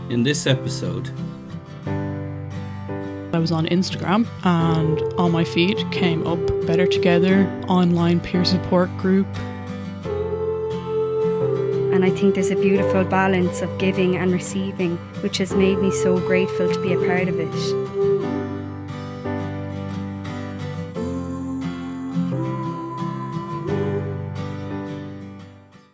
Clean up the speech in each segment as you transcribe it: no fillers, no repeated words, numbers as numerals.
In this episode, I was on Instagram and on my feed came up Better Together online peer support group. And I think there's a beautiful balance of giving and receiving, which has made me so grateful to be a part of it.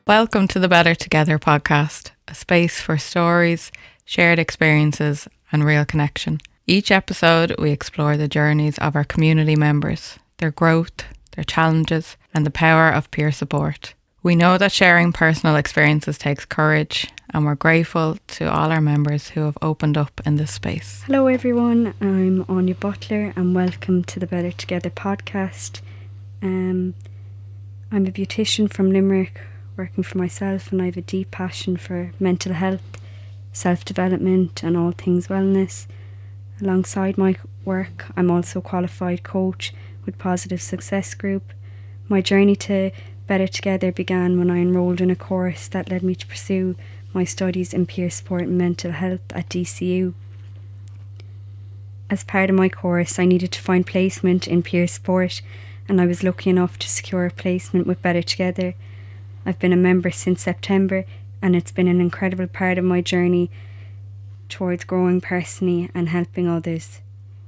Welcome to the Better Together podcast, a space for stories, shared experiences and real connection. Each episode we explore the journeys of our community members, their growth, their challenges and the power of peer support. We know that sharing personal experiences takes courage and we're grateful to all our members who have opened up in this space. Hello everyone, I'm Áine Butler and welcome to the Better Together podcast. I'm a beautician from Limerick, working for myself, and I have a deep passion for mental health, self-development and all things wellness. Alongside my work, I'm also a qualified coach with Positive Success Group. My journey to Better Together began when I enrolled in a course that led me to pursue my studies in peer support and mental health at DCU. As part of my course, I needed to find placement in peer support, and I was lucky enough to secure a placement with Better Together. I've been a member since September, and it's been an incredible part of my journey towards growing personally and helping others.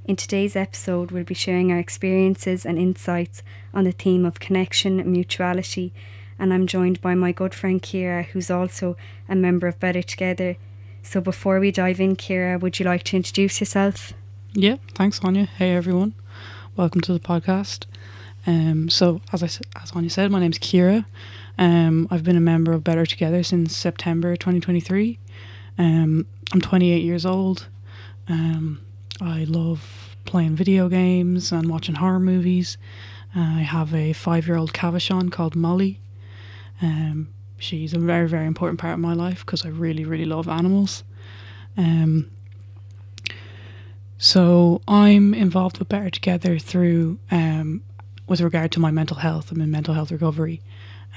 In today's episode, we'll be sharing our experiences and insights on the theme of connection and mutuality, and I'm joined by my good friend Ciara, who's also a member of Better Together. So before we dive in, Ciara, would you like to introduce yourself? Yeah, thanks Áine. Hey everyone, welcome to the podcast. So as Áine said, my name's Ciara. I've been a member of Better Together since September 2023. I'm 28 years old. I love playing video games and watching horror movies. I have a 5-year-old Cavachon called Molly. She's a very, very important part of my life because I really, really love animals. So I'm involved with Better Together through, with regard to my mental health. I'm in mental health recovery.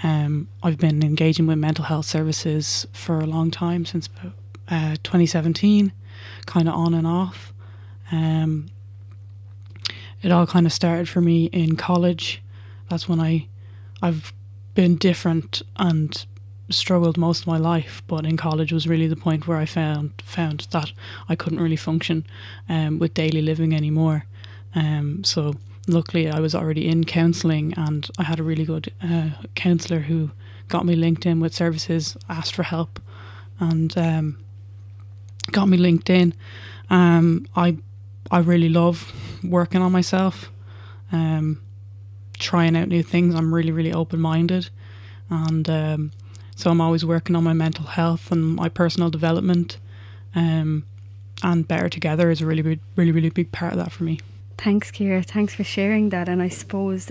I've been engaging with mental health services for a long time, since 2017, kind of on and off. It all kind of started for me in college. That's when I've been different and struggled most of my life, but in college was really the point where I found that I couldn't really function with daily living anymore. So luckily I was already in counselling, and I had a really good counsellor who got me linked in with services, asked for help, and got me linked in. I really love working on myself, trying out new things. I'm really, really open-minded, and so I'm always working on my mental health and my personal development, and Better Together is a really, really, really big part of that for me. Thanks, Ciara. Thanks for sharing that. And I suppose,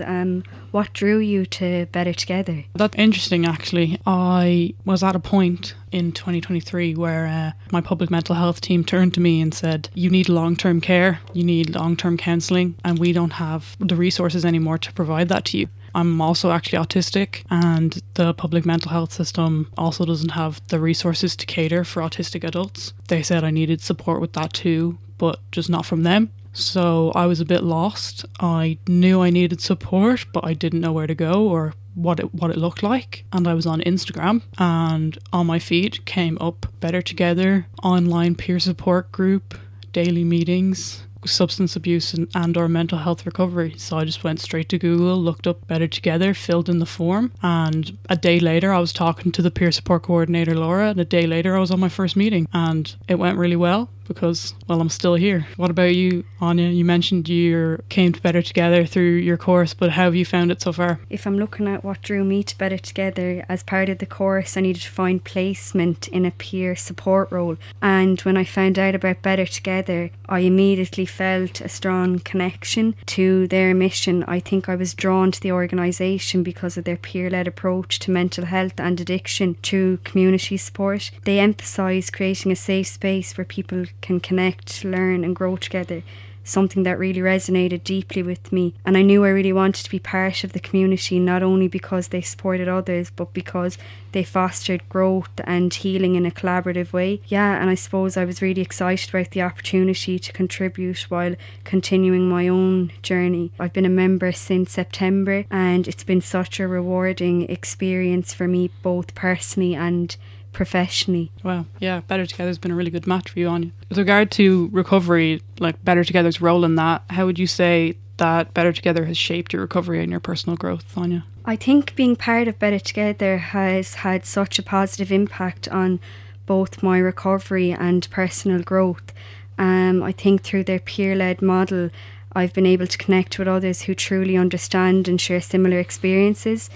what drew you to Better Together? That's interesting, actually. I was at a point in 2023 where my public mental health team turned to me and said, you need long-term care, you need long-term counselling, and we don't have the resources anymore to provide that to you. I'm also actually autistic, and the public mental health system also doesn't have the resources to cater for autistic adults. They said I needed support with that too, but just not from them. So I was a bit lost. I knew I needed support, but I didn't know where to go or what it looked like. And I was on Instagram, and on my feed came up Better Together online peer support group, daily meetings, substance abuse and or mental health recovery. So I just went straight to Google, looked up Better Together, filled in the form, and a day later I was talking to the peer support coordinator Laura, and a day later I was on my first meeting, and it went really well because, well, I'm still here. What about you, Áine? You mentioned you came to Better Together through your course, but how have you found it so far? If I'm looking at what drew me to Better Together, as part of the course I needed to find placement in a peer support role, and when I found out about Better Together I immediately felt a strong connection to their mission. I think I was drawn to the organisation because of their peer-led approach to mental health and addiction through community support. They emphasise creating a safe space where people can connect, learn and grow together. something that really resonated deeply with me. And I knew I really wanted to be part of the community, not only because they supported others, but because they fostered growth and healing in a collaborative way. Yeah, and I suppose I was really excited about the opportunity to contribute while continuing my own journey. I've been a member since September, and it's been such a rewarding experience for me, both personally and professionally. Wow, yeah, Better Together's been a really good match for you, Áine. With regard to recovery, like Better Together's role in that, how would you say that Better Together has shaped your recovery and your personal growth, Áine? I think being part of Better Together has had such a positive impact on both my recovery and personal growth. I think through their peer-led model, I've been able to connect with others who truly understand and share similar experiences.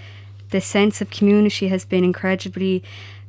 The sense of community has been incredibly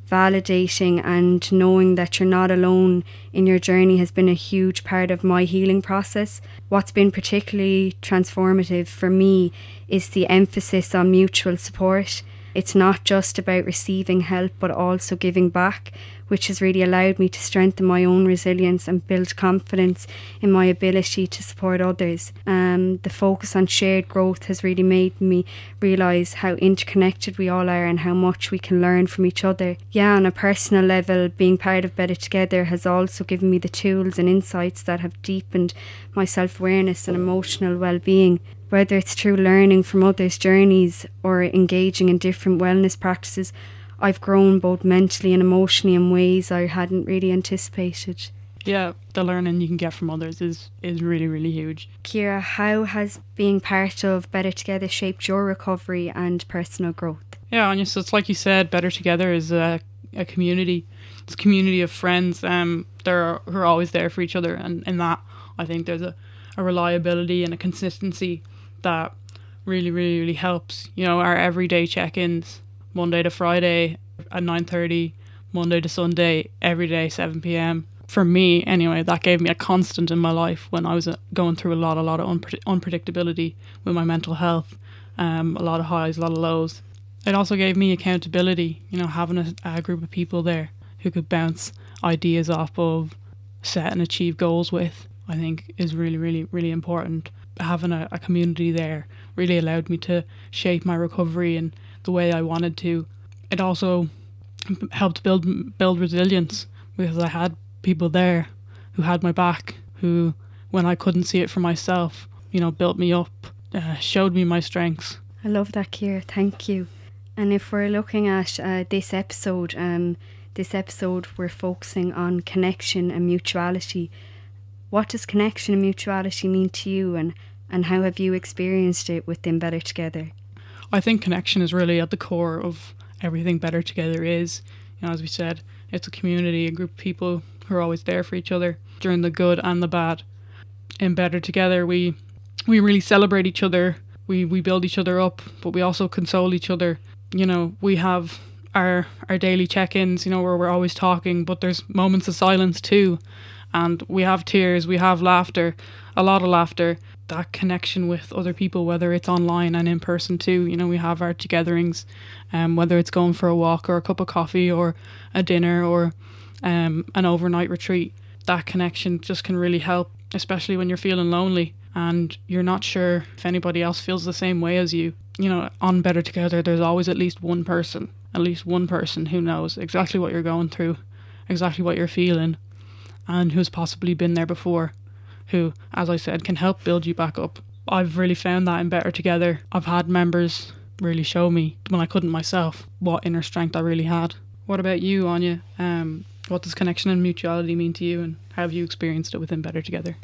validating, and knowing that you're not alone in your journey has been a huge part of my healing process. What's been particularly transformative for me is the emphasis on mutual support. It's not just about receiving help, but also giving back, which has really allowed me to strengthen my own resilience and build confidence in my ability to support others. The focus on shared growth has really made me realise how interconnected we all are and how much we can learn from each other. Yeah, on a personal level, being part of Better Together has also given me the tools and insights that have deepened my self-awareness and emotional well-being. Whether it's through learning from others' journeys or engaging in different wellness practices, I've grown both mentally and emotionally in ways I hadn't really anticipated. Yeah, the learning you can get from others is really, really huge. Ciara, how has being part of Better Together shaped your recovery and personal growth? Yeah, Áine, so it's like you said, Better Together is a community. It's a community of friends who are always there for each other, and in that I think there's a reliability and a consistency that really, really, really helps. You know, our everyday check-ins, Monday to Friday at 9:30, Monday to Sunday, every day 7 p.m. For me, anyway, that gave me a constant in my life when I was going through a lot of unpredictability with my mental health, a lot of highs, a lot of lows. It also gave me accountability, you know, having a group of people there who could bounce ideas off of, set and achieve goals with, I think is really, really, really important. Having a community there really allowed me to shape my recovery in the way I wanted to. It also helped build resilience, because I had people there who had my back, who, when I couldn't see it for myself, you know, built me up, showed me my strengths. I love that, Ciara. Thank you. And if we're looking at this episode we're focusing on connection and mutuality. What does connection and mutuality mean to you, and how have you experienced it within Better Together? I think connection is really at the core of everything Better Together is. You know, as we said, it's a community, a group of people who are always there for each other during the good and the bad. In Better Together, we really celebrate each other. We build each other up, but we also console each other. You know, we have our daily check-ins, you know, where we're always talking, but there's moments of silence too. And we have tears, we have laughter, a lot of laughter. That connection with other people, whether it's online and in person too. You know, we have our togetherings, whether it's going for a walk or a cup of coffee or a dinner or an overnight retreat. That connection just can really help, especially when you're feeling lonely and you're not sure if anybody else feels the same way as you. You know, on Better Together, there's always at least one person who knows exactly what you're going through, exactly what you're feeling, and who's possibly been there before, who, as I said, can help build you back up. I've really found that in Better Together. I've had members really show me, when I couldn't myself, what inner strength I really had. What about you, Áine? What does connection and mutuality mean to you, and how have you experienced it within Better Together?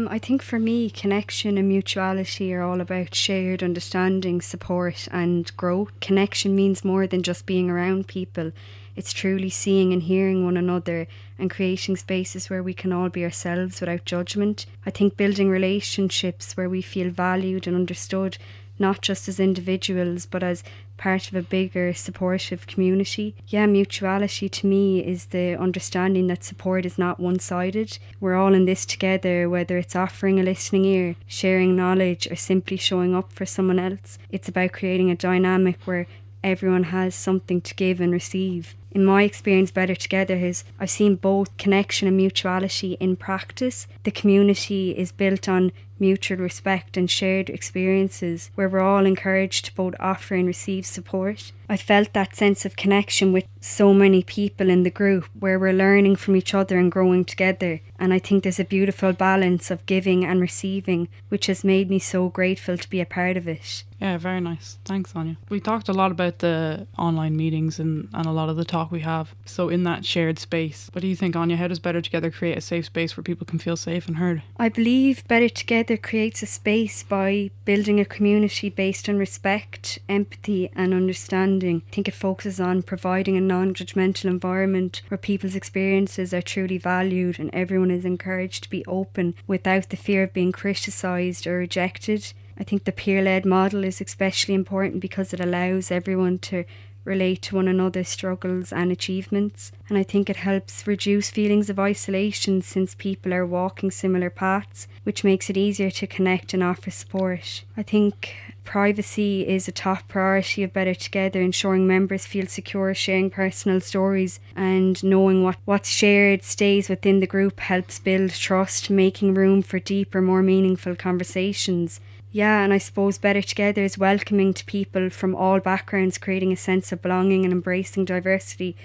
I think for me, connection and mutuality are all about shared understanding, support and growth. Connection means more than just being around people. It's truly seeing and hearing one another and creating spaces where we can all be ourselves without judgment. I think building relationships where we feel valued and understood, not just as individuals but as part of a bigger supportive community. Yeah, mutuality to me is the understanding that support is not one-sided. We're all in this together, whether it's offering a listening ear, sharing knowledge or simply showing up for someone else. It's about creating a dynamic where everyone has something to give and receive. in my experience, Better Together I've seen both connection and mutuality in practice. The community is built on mutual respect and shared experiences where we're all encouraged to both offer and receive support. I felt that sense of connection with so many people in the group where we're learning from each other and growing together. And I think there's a beautiful balance of giving and receiving, which has made me so grateful to be a part of it. Yeah, very nice. Thanks, Áine. We talked a lot about the online meetings and a lot of the talk we have. So in that shared space, what do you think, Áine? How does Better Together create a safe space where people can feel safe and heard? I believe Better Together creates a space by building a community based on respect, empathy and understanding. I think it focuses on providing a non-judgmental environment where people's experiences are truly valued and everyone is encouraged to be open without the fear of being criticised or rejected. I think the peer-led model is especially important because it allows everyone to relate to one another's struggles and achievements. And I think it helps reduce feelings of isolation since people are walking similar paths, which makes it easier to connect and offer support. I think privacy is a top priority of Better Together, ensuring members feel secure sharing personal stories, and knowing what's shared stays within the group helps build trust, making room for deeper, more meaningful conversations. Yeah, and I suppose Better Together is welcoming to people from all backgrounds, creating a sense of belonging and embracing diversity.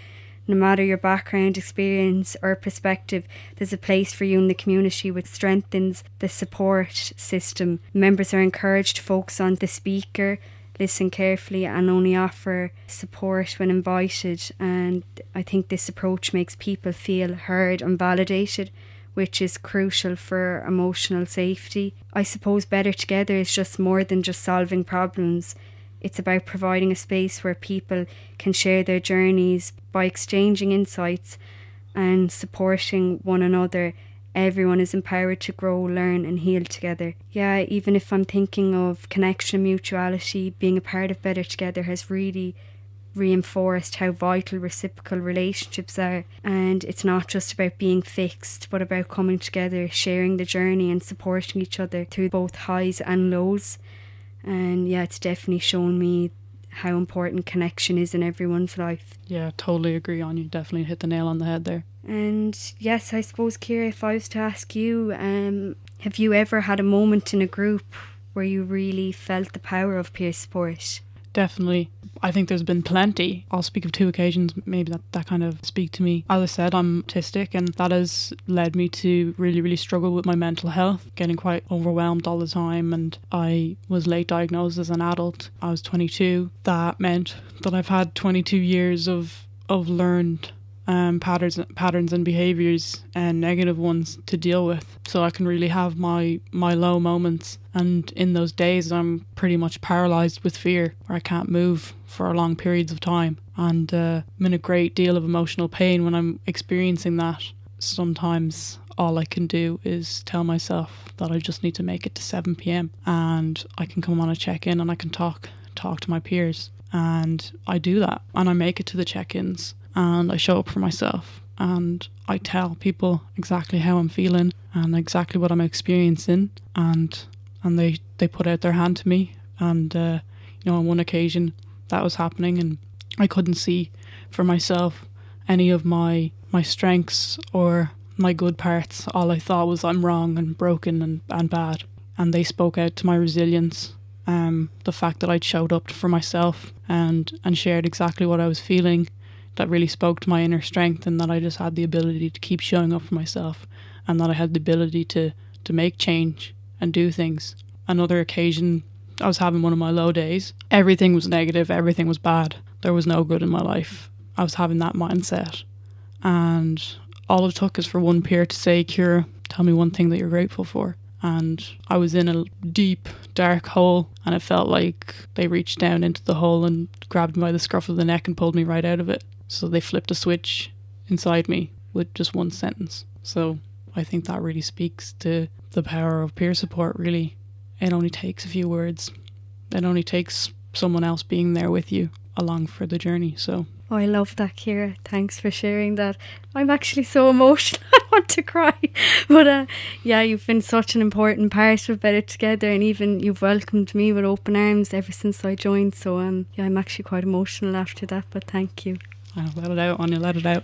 No matter your background, experience or perspective, there's a place for you in the community, which strengthens the support system. Members are encouraged to focus on the speaker, listen carefully and only offer support when invited. And I think this approach makes people feel heard and validated, which is crucial for emotional safety. I suppose Better Together is just more than just solving problems. It's about providing a space where people can share their journeys by exchanging insights and supporting one another. Everyone is empowered to grow, learn and heal together. Yeah, even if I'm thinking of connection, mutuality, being a part of Better Together has really reinforced how vital reciprocal relationships are. And it's not just about being fixed, but about coming together, sharing the journey and supporting each other through both highs and lows. And yeah, it's definitely shown me how important connection is in everyone's life. Yeah, totally agree on you. Definitely hit the nail on the head there. And yes, I suppose, Ciara, if I was to ask you, have you ever had a moment in a group where you really felt the power of peer support? Definitely. I think there's been plenty. I'll speak of two occasions maybe that kind of speak to me. As I said, I'm autistic and that has led me to really struggle with my mental health, getting quite overwhelmed all the time, and I was late diagnosed as an adult. I was 22. That meant that I've had 22 years of learned patterns and behaviours, and negative ones to deal with, so I can really have my low moments. And in those days I'm pretty much paralysed with fear, where I can't move for long periods of time, and I'm in a great deal of emotional pain when I'm experiencing that. Sometimes all I can do is tell myself that I just need to make it to 7 p.m. and I can come on a check-in and I can talk to my peers, and I do that and I make it to the check-ins. And I show up for myself and I tell people exactly how I'm feeling and exactly what I'm experiencing, and they put out their hand to me. And on one occasion that was happening and I couldn't see for myself any of my strengths or my good parts. All I thought was I'm wrong and broken and bad. And they spoke out to my resilience, the fact that I'd showed up for myself and shared exactly what I was feeling. That really spoke to my inner strength, and that I just had the ability to keep showing up for myself, and that I had the ability to make change and do things. Another occasion, I was having one of my low days. Everything was negative, everything was bad. There was no good in my life. I was having that mindset. And all it took is for one peer to say, "Ciara, tell me one thing that you're grateful for." And I was in a deep, dark hole, and it felt like they reached down into the hole and grabbed me by the scruff of the neck and pulled me right out of it. So they flipped a switch inside me with just one sentence. So I think that really speaks to the power of peer support, really. It only takes a few words. It only takes someone else being there with you along for the journey. So I love that, Ciara. Thanks for sharing that. I'm actually so emotional. I want to cry. But yeah, you've been such an important part of Better Together, and even you've welcomed me with open arms ever since I joined. So yeah, I'm actually quite emotional after that, but thank you. Let it out, Áine, let it out.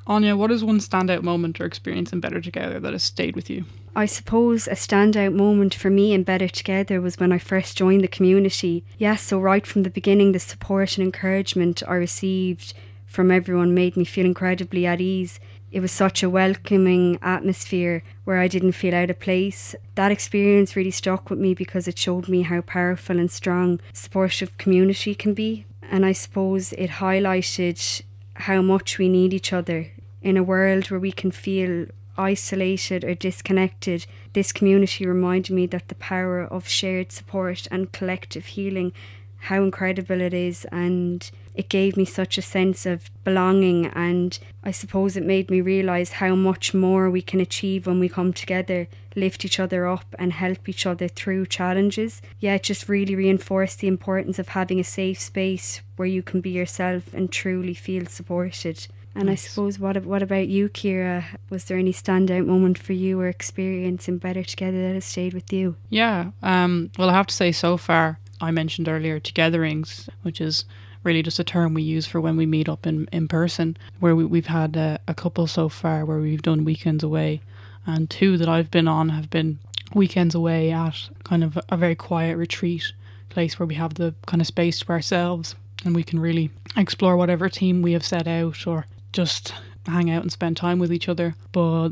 Áine, what is one standout moment or experience in Better Together that has stayed with you? I suppose a standout moment for me in Better Together was when I first joined the community. Yes, so right from the beginning, the support and encouragement I received from everyone made me feel incredibly at ease. It was such a welcoming atmosphere where I didn't feel out of place. That experience really stuck with me because it showed me how powerful and strong supportive community can be. And I suppose it highlighted how much we need each other. In a world where we can feel isolated or disconnected, this community reminded me that the power of shared support and collective healing, how incredible it is, and it gave me such a sense of belonging, and I suppose it made me realise how much more we can achieve when we come together, lift each other up and help each other through challenges. Yeah, it just really reinforced the importance of having a safe space where you can be yourself and truly feel supported. And nice. I suppose, what about you, Ciara? Was there any standout moment for you or experience in Better Together that has stayed with you? Yeah, well, I have to say, so far, I mentioned earlier togethering, which is really just a term we use for when we meet up in person, where we've had a couple so far where we've done weekends away, and 2 that I've been on have been weekends away at kind of a very quiet retreat place where we have the kind of space to ourselves and we can really explore whatever theme we have set out or just hang out and spend time with each other. But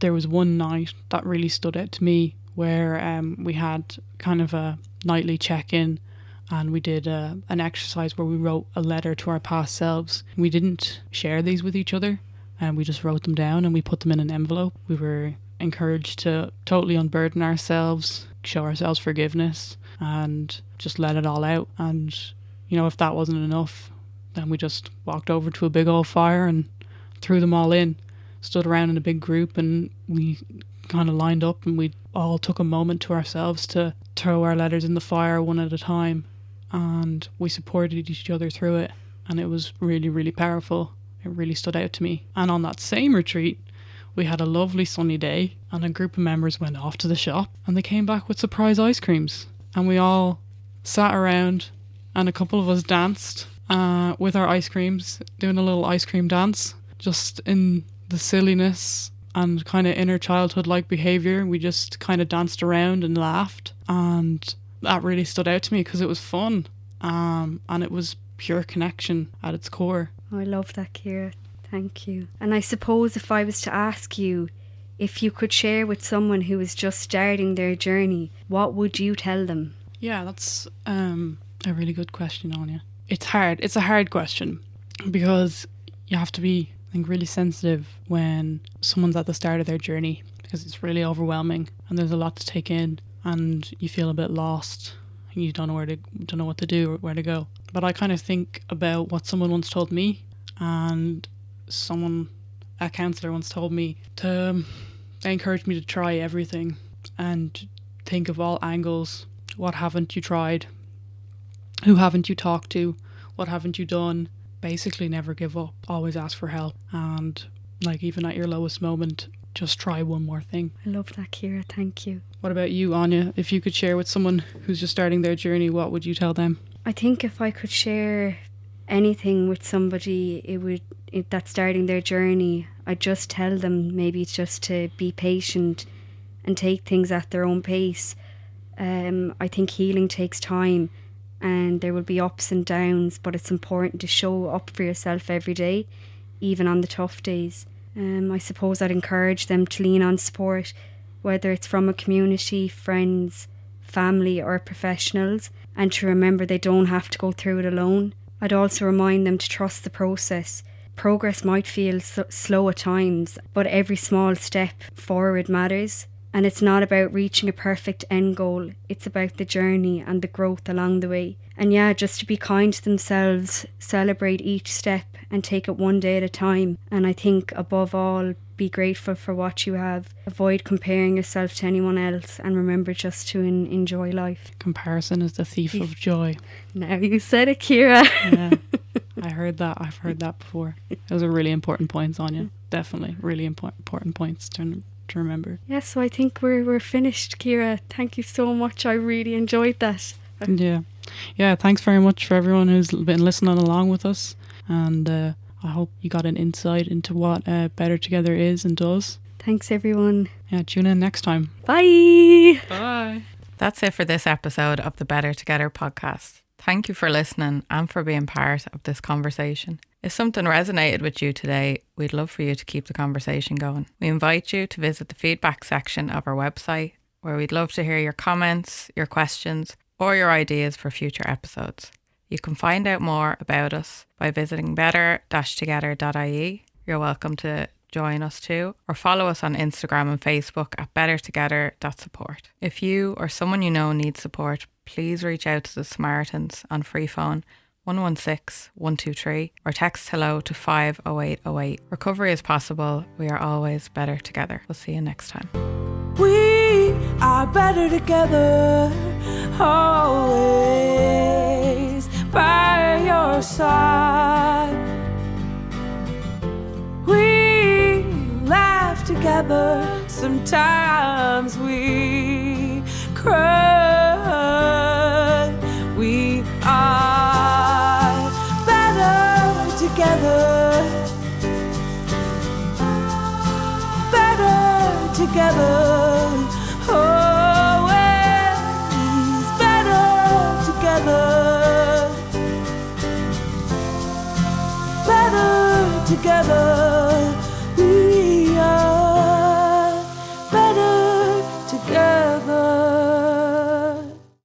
there was one night that really stood out to me where we had kind of a nightly check-in, and we did an exercise where we wrote a letter to our past selves. We didn't share these with each other, and we just wrote them down and we put them in an envelope. We were encouraged to totally unburden ourselves, show ourselves forgiveness, and just let it all out. And you know, if that wasn't enough, then we just walked over to a big old fire and threw them all in, stood around in a big group, and we kind of lined up and we all took a moment to ourselves to throw our letters in the fire one at a time, and we supported each other through it, and it was really, really powerful. It really stood out to me. And on that same retreat, we had a lovely sunny day, and a group of members went off to the shop and they came back with surprise ice creams, and we all sat around and a couple of us danced with our ice creams, doing a little ice cream dance, just in the silliness and kind of inner childhood like behaviour. We just kind of danced around and laughed, and that really stood out to me because it was fun, and it was pure connection at its core. Oh, I love that, Ciara. Thank you. And I suppose if I was to ask you if you could share with someone who is just starting their journey, what would you tell them? Yeah, that's a really good question, Áine. It's hard. It's a hard question because you have to be, I think, really sensitive when someone's at the start of their journey, because it's really overwhelming and there's a lot to take in and you feel a bit lost and you don't know what to do or where to go. But I kind of think about what someone once told me, and a counsellor once told me they encouraged me to try everything and think of all angles. What haven't you tried? Who haven't you talked to? What haven't you done? Basically, never give up. Always ask for help. And like, even at your lowest moment, just try one more thing. I love that, Ciara. Thank you. What about you, Áine? If you could share with someone who's just starting their journey, what would you tell them? I think if I could share anything with somebody that's starting their journey, I'd just tell them maybe just to be patient and take things at their own pace. I think healing takes time and there will be ups and downs, but it's important to show up for yourself every day, even on the tough days. I suppose I'd encourage them to lean on support, whether it's from a community, friends, family or professionals, and to remember they don't have to go through it alone. I'd also remind them to trust the process. Progress might feel slow at times, but every small step forward matters. And it's not about reaching a perfect end goal, it's about the journey and the growth along the way. And yeah, just to be kind to themselves, celebrate each step and take it one day at a time. And I think above all, be grateful for what you have. Avoid comparing yourself to anyone else and remember just to enjoy life. Comparison is the thief of joy. Now you said it, Ciara. Yeah, I heard that. I've heard that before. Those are really important points, Áine. Definitely really important points to remember. Yeah, so I think we're finished, Ciara. Thank you so much. I really enjoyed that. Yeah, thanks very much for everyone who's been listening along with us. and I hope you got an insight into what Better Together is and does. Thanks, everyone. Yeah, tune in next time. Bye. Bye. That's it for this episode of the Better Together podcast. Thank you for listening and for being part of this conversation. If something resonated with you today, we'd love for you to keep the conversation going. We invite you to visit the feedback section of our website, where we'd love to hear your comments, your questions, or your ideas for future episodes. You can find out more about us by visiting better-together.ie. You're welcome to join us too, or follow us on Instagram and Facebook at bettertogether.support. If you or someone you know needs support, please reach out to the Samaritans on free phone 116 123 or text hello to 50808. Recovery is possible. We are always better together. We'll see you next time. We are better together, always by your side. We laugh together, sometimes we cry. We are better together, better together. Always better together, better together.